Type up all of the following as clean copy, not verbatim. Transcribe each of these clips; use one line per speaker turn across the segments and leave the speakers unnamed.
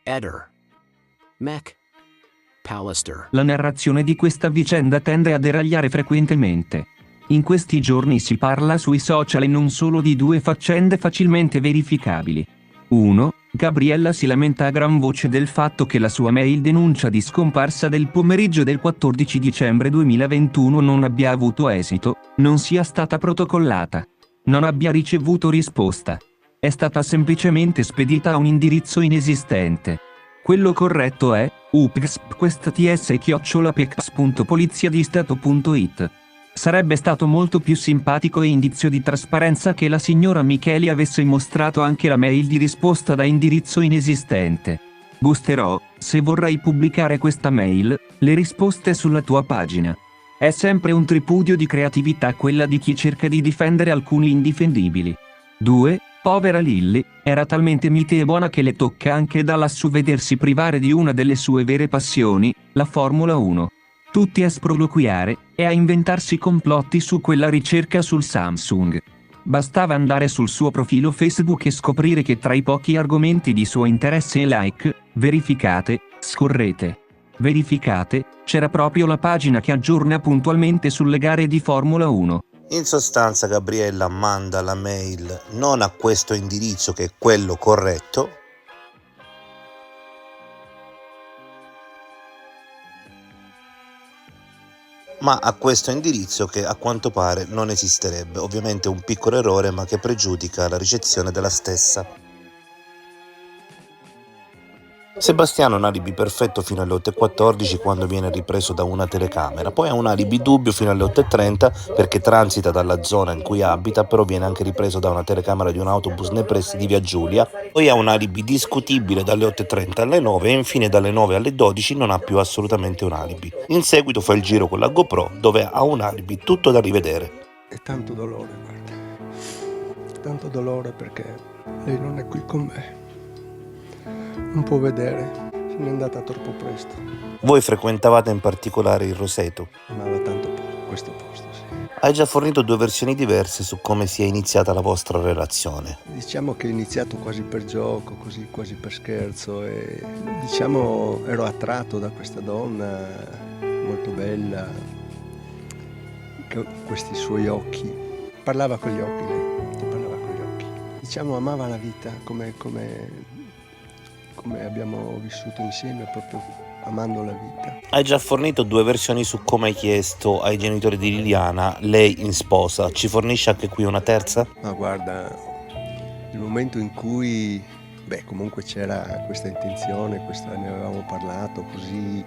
Eder. Mech. Pallister.
La narrazione di questa vicenda tende a deragliare frequentemente. In questi giorni si parla sui social e non solo di due faccende facilmente verificabili. 1. Gabriella si lamenta a gran voce del fatto che la sua mail denuncia di scomparsa del pomeriggio del 14 dicembre 2021 non abbia avuto esito, non sia stata protocollata, non abbia ricevuto risposta. È stata semplicemente spedita a un indirizzo inesistente. Quello corretto è upsquest.ts@poliziadistato.it. Sarebbe stato molto più simpatico e indizio di trasparenza che la signora Micheli avesse mostrato anche la mail di risposta da indirizzo inesistente. Gusterò, se vorrai pubblicare questa mail, le risposte sulla tua pagina. È sempre un tripudio di creatività quella di chi cerca di difendere alcuni indifendibili. 2. Povera Lilly, era talmente mite e buona che le tocca anche da lassù vedersi privare di una delle sue vere passioni, la Formula 1. Tutti a sproloquiare e a inventarsi complotti su quella ricerca sul Samsung. Bastava andare sul suo profilo Facebook e scoprire che tra i pochi argomenti di suo interesse e like, verificate, c'era proprio la pagina che aggiorna puntualmente sulle gare di Formula 1.
In sostanza Gabriella manda la mail non a questo indirizzo che è quello corretto, ma a questo indirizzo che a quanto pare non esisterebbe. Ovviamente un piccolo errore, ma che pregiudica la ricezione della stessa. Sebastiano ha un alibi perfetto fino alle 8:14 quando viene ripreso da una telecamera, poi ha un alibi dubbio fino alle 8:30 perché transita dalla zona in cui abita, però viene anche ripreso da una telecamera di un autobus nei pressi di Via Giulia, poi ha un alibi discutibile dalle 8:30 alle 9 e infine dalle 9 alle 12 non ha più assolutamente un alibi. In seguito fa il giro con la GoPro dove ha un alibi tutto da rivedere.
È tanto dolore, guarda, tanto dolore perché lei non è qui con me. Non può vedere, se n'è andata troppo presto.
Voi frequentavate in particolare il Roseto?
Amava tanto questo posto, sì.
Hai già fornito due versioni diverse su come si è iniziata la vostra relazione.
Diciamo che è iniziato quasi per gioco, così quasi per scherzo e diciamo ero attratto da questa donna molto bella, con questi suoi occhi. Parlava con gli occhi lei, ti parlava con gli occhi. Diciamo amava la vita come abbiamo vissuto insieme, proprio amando la vita.
Hai già fornito due versioni su come hai chiesto ai genitori di Liliana, lei in sposa. Ci fornisce anche qui una terza?
Ma guarda, il momento in cui, comunque c'era questa intenzione, ne avevamo parlato così,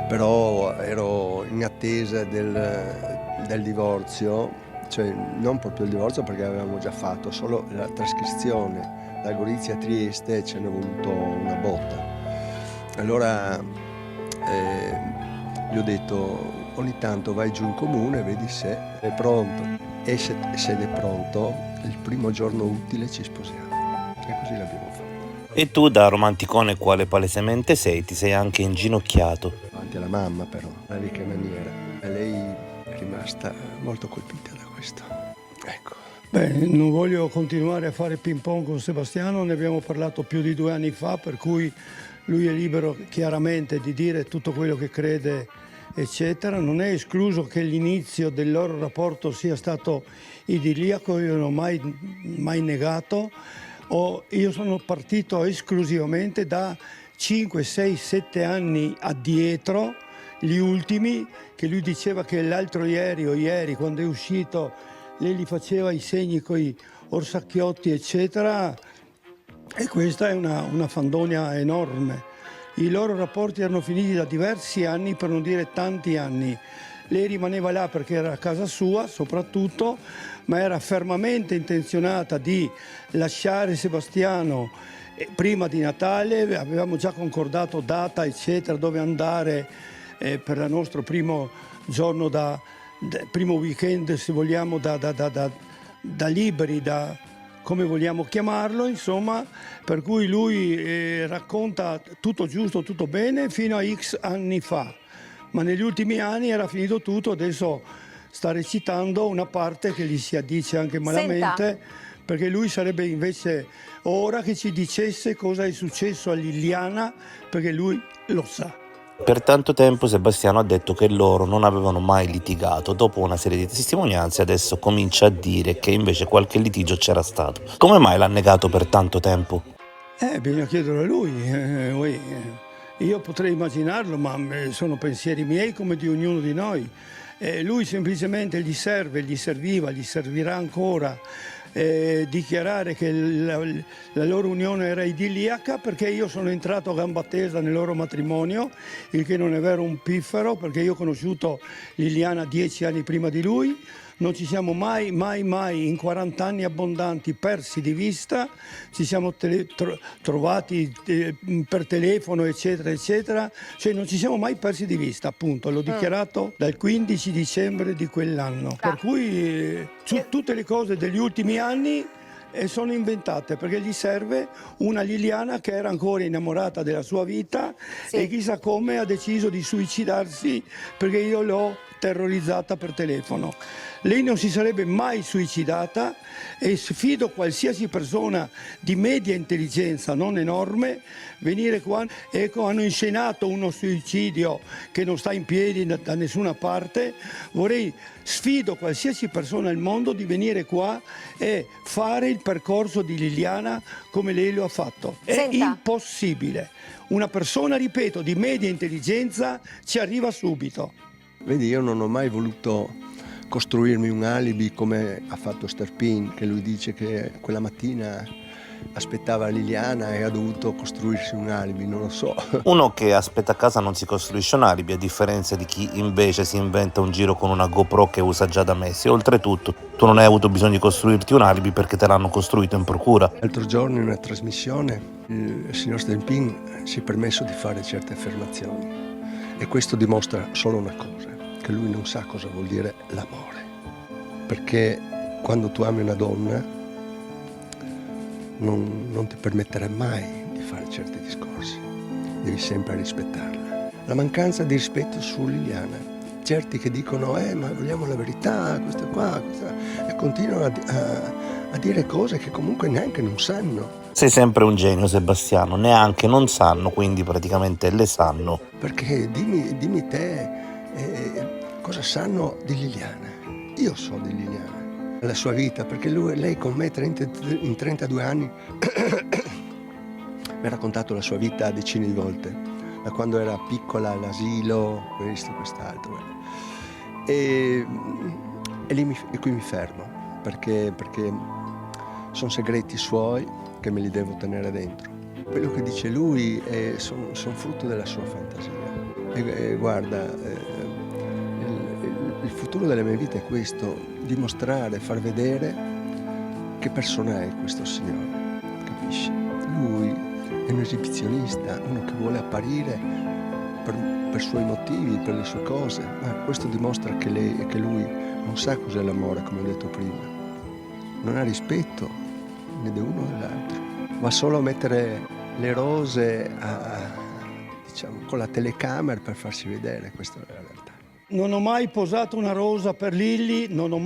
però ero in attesa del divorzio, cioè non proprio il divorzio perché avevamo già fatto, solo la trascrizione da Gorizia a Trieste ce n'è voluto una botta. Allora gli ho detto ogni tanto vai giù in comune, vedi se è pronto e se è pronto il primo giorno utile ci sposiamo e così l'abbiamo fatto.
E tu da romanticone quale palesemente sei, ti sei anche inginocchiato.
Davanti alla mamma però, la ricca maniera, e lei è rimasta molto colpita da questo. Ecco.
Non voglio continuare a fare ping pong con Sebastiano, ne abbiamo parlato più di 2 anni fa, per cui lui è libero chiaramente di dire tutto quello che crede, eccetera. Non è escluso che l'inizio del loro rapporto sia stato idilliaco, io non ho mai negato. Io sono partito esclusivamente da 5, 6, 7 anni addietro, gli ultimi, che lui diceva che l'altro ieri o ieri, quando è uscito, lei gli faceva i segni con i orsacchiotti, eccetera, e questa è una fandonia enorme. I loro rapporti erano finiti da diversi anni, per non dire tanti anni. Lei rimaneva là perché era a casa sua, soprattutto, ma era fermamente intenzionata di lasciare Sebastiano prima di Natale. Avevamo già concordato data, eccetera, dove andare per il nostro primo giorno primo weekend, se vogliamo, da liberi, come vogliamo chiamarlo, insomma, per cui lui racconta tutto giusto, tutto bene fino a X anni fa, ma negli ultimi anni era finito tutto, adesso sta recitando una parte che gli si addice anche malamente.
Senta.
perché lui sarebbe invece ora che ci dicesse cosa è successo a Liliana, perché lui lo sa.
Per tanto tempo Sebastiano ha detto che loro non avevano mai litigato. Dopo una serie di testimonianze adesso comincia a dire che invece qualche litigio c'era stato. Come mai l'ha negato per tanto tempo?
Bisogna chiederlo a lui. Io potrei immaginarlo, ma sono pensieri miei come di ognuno di noi. Lui semplicemente gli serviva, gli servirà ancora dichiarare che la loro unione era idilliaca, perché io sono entrato a gamba tesa nel loro matrimonio, il che non è vero un piffero, perché io ho conosciuto Liliana 10 anni prima di lui. Non ci siamo mai in 40 anni abbondanti persi di vista, ci siamo trovati per telefono eccetera eccetera, cioè non ci siamo mai persi di vista, appunto, l'ho dichiarato dal 15 dicembre di quell'anno, per cui tutte le cose degli ultimi anni sono inventate, perché gli serve una Liliana che era ancora innamorata della sua vita e chissà come ha deciso di suicidarsi perché io l'ho terrorizzata per telefono. Lei non si sarebbe mai suicidata e sfido qualsiasi persona di media intelligenza, non enorme, venire qua. Ecco, hanno inscenato uno suicidio che non sta in piedi da nessuna parte. Sfido qualsiasi persona al mondo di venire qua e fare il percorso di Liliana come lei lo ha fatto. È impossibile. Una persona, ripeto, di media intelligenza ci arriva subito.
Vedi, io non ho mai voluto costruirmi un alibi come ha fatto Sterpin, che lui dice che quella mattina aspettava Liliana e ha dovuto costruirsi un alibi, non lo so.
Uno che aspetta a casa non si costruisce un alibi, a differenza di chi invece si inventa un giro con una GoPro che usa già da mesi. Oltretutto, tu non hai avuto bisogno di costruirti un alibi perché te l'hanno costruito in procura.
L'altro giorno in una trasmissione il signor Sterpin si è permesso di fare certe affermazioni e questo dimostra solo una cosa, che lui non sa cosa vuol dire l'amore, perché quando tu ami una donna non ti permetterai mai di fare certi discorsi, devi sempre rispettarla. La mancanza di rispetto su Liliana, certi che dicono ma vogliamo la verità, questo qua, e continuano a dire cose che comunque neanche non sanno.
Sei sempre un genio, Sebastiano, neanche non sanno, quindi praticamente le sanno.
Perché dimmi te cosa sanno di Liliana. Io so di Liliana, la sua vita, perché lei con me in 32 anni mi ha raccontato la sua vita decine di volte, da quando era piccola all'asilo, questo, quest'altro. E qui mi fermo, perché sono segreti suoi che me li devo tenere dentro. Quello che dice lui sono frutto della sua fantasia. Guarda, il futuro della mia vita è questo, dimostrare, far vedere che persona è questo signore, capisci? Lui è un esibizionista, uno che vuole apparire per suoi motivi, per le sue cose, ma questo dimostra che lui non sa cos'è l'amore, come ho detto prima, non ha rispetto né di uno né dell'altro, va solo a mettere le rose con la telecamera per farsi vedere, questa è la realtà.
Non ho mai posato una rosa per Lilli, ne ho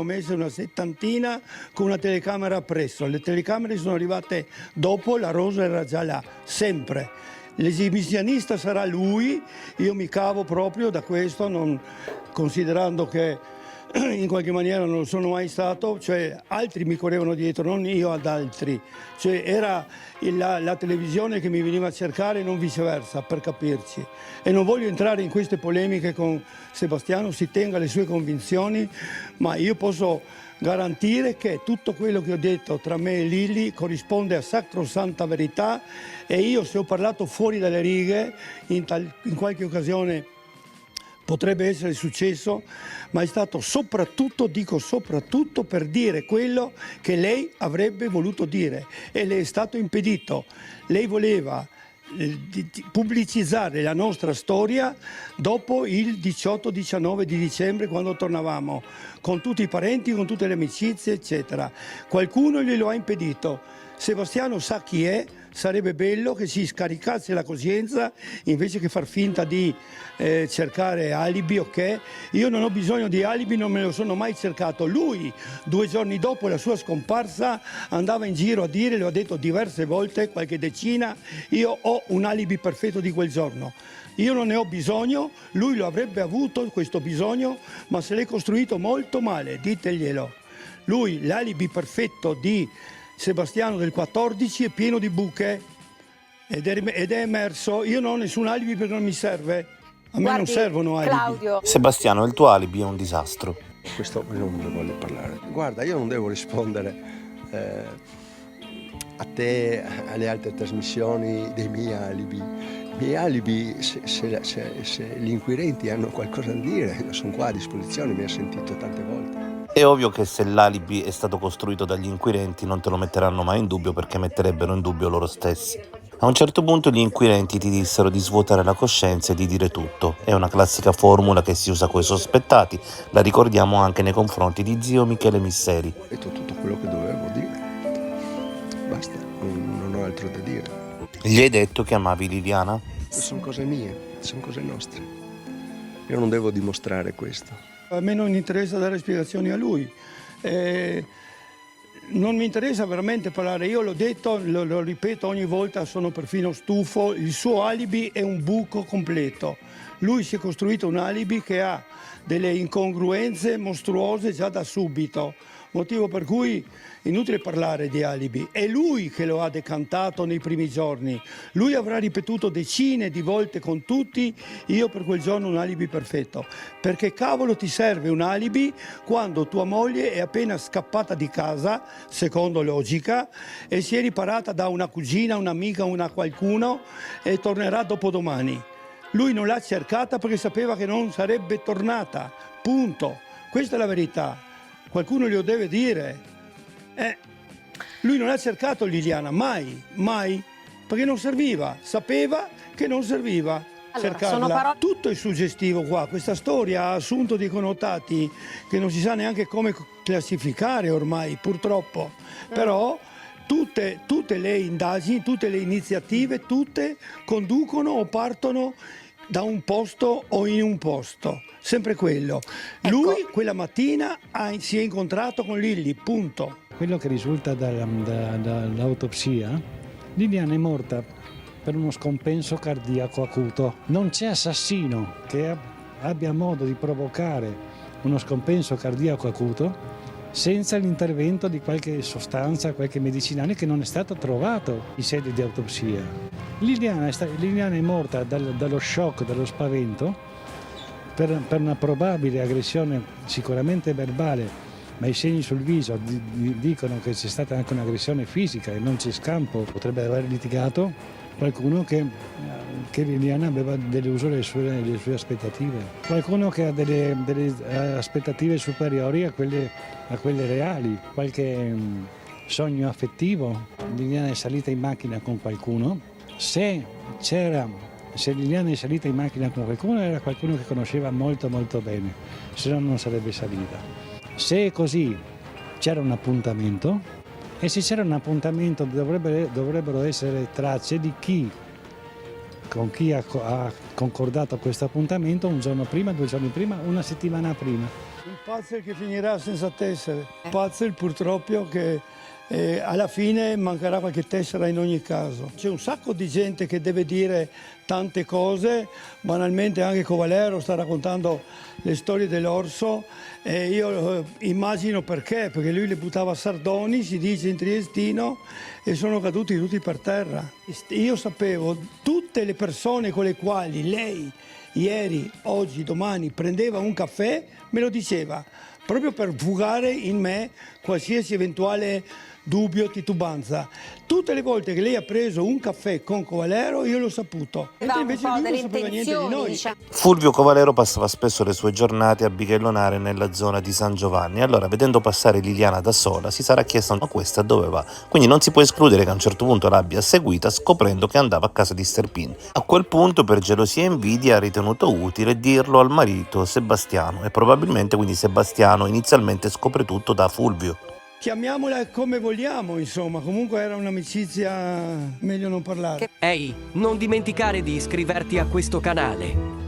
messe una 70 con una telecamera appresso. Le telecamere sono arrivate dopo, la rosa era già là, sempre. L'esibizionista sarà lui, io mi cavo proprio da questo, considerando che in qualche maniera non lo sono mai stato, cioè altri mi correvano dietro, non io ad altri, cioè era la televisione che mi veniva a cercare e non viceversa, per capirci. E non voglio entrare in queste polemiche con Sebastiano, si tenga le sue convinzioni, ma io posso garantire che tutto quello che ho detto tra me e Lilli corrisponde a sacrosanta verità, e io, se ho parlato fuori dalle righe in qualche occasione potrebbe essere successo, ma è stato soprattutto per dire quello che lei avrebbe voluto dire e le è stato impedito. Lei voleva pubblicizzare la nostra storia dopo il 18-19 di dicembre, quando tornavamo con tutti i parenti, con tutte le amicizie eccetera. Qualcuno glielo ha impedito. Sebastiano sa chi è, sarebbe bello che si scaricasse la coscienza invece che far finta di cercare alibi, ok? Io non ho bisogno di alibi, non me lo sono mai cercato. Lui, 2 giorni dopo la sua scomparsa, andava in giro a dire, le ho detto diverse volte, qualche decina, io ho un alibi perfetto di quel giorno. Io non ne ho bisogno, lui lo avrebbe avuto questo bisogno, ma se l'è costruito molto male, diteglielo. Lui, l'alibi perfetto di Sebastiano del 14 è pieno di buche ed è emerso. Io non ho nessun alibi perché non mi serve. A me non servono alibi.
Claudio,
Sebastiano, il tuo alibi è un disastro.
Questo non ne voglio parlare. Guarda, io non devo rispondere a te, alle altre trasmissioni, dei miei alibi. I miei alibi, se gli inquirenti hanno qualcosa da dire, io sono qua a disposizione, mi ha sentito tante volte.
È ovvio che se l'alibi è stato costruito dagli inquirenti non te lo metteranno mai in dubbio perché metterebbero in dubbio loro stessi. A un certo punto gli inquirenti ti dissero di svuotare la coscienza e di dire tutto. È una classica formula che si usa coi sospettati, la ricordiamo anche nei confronti di zio Michele Misseri.
Ho detto tutto quello che dovevo dire. Basta, non ho altro da dire.
Gli hai detto che amavi Liliana?
Sono cose mie, sono cose nostre. Io non devo dimostrare questo.
A me non interessa dare spiegazioni a lui. Non mi interessa veramente parlare, io l'ho detto, lo ripeto ogni volta, sono perfino stufo, il suo alibi è un buco completo. Lui si è costruito un alibi che ha delle incongruenze mostruose già da subito, motivo per cui è inutile parlare di alibi. È lui che lo ha decantato nei primi giorni, lui avrà ripetuto decine di volte con tutti, io per quel giorno un alibi perfetto. Perché cavolo ti serve un alibi quando tua moglie è appena scappata di casa, secondo logica, e si è riparata da una cugina, un'amica, una qualcuno e tornerà dopodomani. Lui non l'ha cercata perché sapeva che non sarebbe tornata, punto. Questa è la verità, qualcuno glielo deve dire. Lui non ha cercato Liliana, mai, perché non serviva, sapeva che non serviva cercarla. Tutto è suggestivo qua, questa storia ha assunto dei connotati che non si sa neanche come classificare ormai, purtroppo, però tutte le indagini, tutte le iniziative, tutte conducono o partono da un posto o in un posto, sempre quello.
Ecco.
Lui quella mattina si è incontrato con Lilli, punto.
Quello che risulta dall'autopsia, Liliana è morta per uno scompenso cardiaco acuto. Non c'è assassino che abbia modo di provocare uno scompenso cardiaco acuto senza l'intervento di qualche sostanza, qualche medicinale che non è stato trovato in sede di autopsia. Liliana è morta dallo shock, dallo spavento, per una probabile aggressione sicuramente verbale, ma i segni sul viso dicono che c'è stata anche un'aggressione fisica e non c'è scampo. Potrebbe aver litigato qualcuno che Liliana aveva deluso le sue aspettative, qualcuno che ha delle aspettative superiori a quelle reali, qualche sogno affettivo. Liliana è salita in macchina con qualcuno, se Liliana è salita in macchina con qualcuno era qualcuno che conosceva molto molto bene, se no non sarebbe salita. Se è così c'era un appuntamento, e se c'era un appuntamento dovrebbero essere tracce di con chi ha concordato questo appuntamento un giorno prima, 2 giorni prima, una settimana prima.
Un puzzle che finirà senza tessere, un puzzle purtroppo che alla fine mancherà qualche tessera in ogni caso. C'è un sacco di gente che deve dire tante cose, banalmente anche Covalero sta raccontando le storie dell'orso e io immagino perché lui le buttava a sardoni, si dice in triestino, e sono caduti tutti per terra. Io sapevo tutte le persone con le quali lei ieri, oggi, domani prendeva un caffè, me lo diceva, proprio per fugare in me qualsiasi eventuale dubbio, titubanza. Tutte le volte che lei ha preso un caffè con Covalero io l'ho saputo, mentre invece lui non sapeva niente di noi.
Fulvio Covalero passava spesso le sue giornate a bighellonare nella zona di San Giovanni, allora vedendo passare Liliana da sola si sarà chiesto ma questa dove va? Quindi non si può escludere che a un certo punto l'abbia seguita scoprendo che andava a casa di Sterpin. A quel punto per gelosia e invidia ha ritenuto utile dirlo al marito Sebastiano e probabilmente quindi Sebastiano inizialmente scopre tutto da Fulvio.
chiamiamola come vogliamo, insomma, comunque era un'amicizia, meglio non parlare.
Ehi, non dimenticare di iscriverti a questo canale.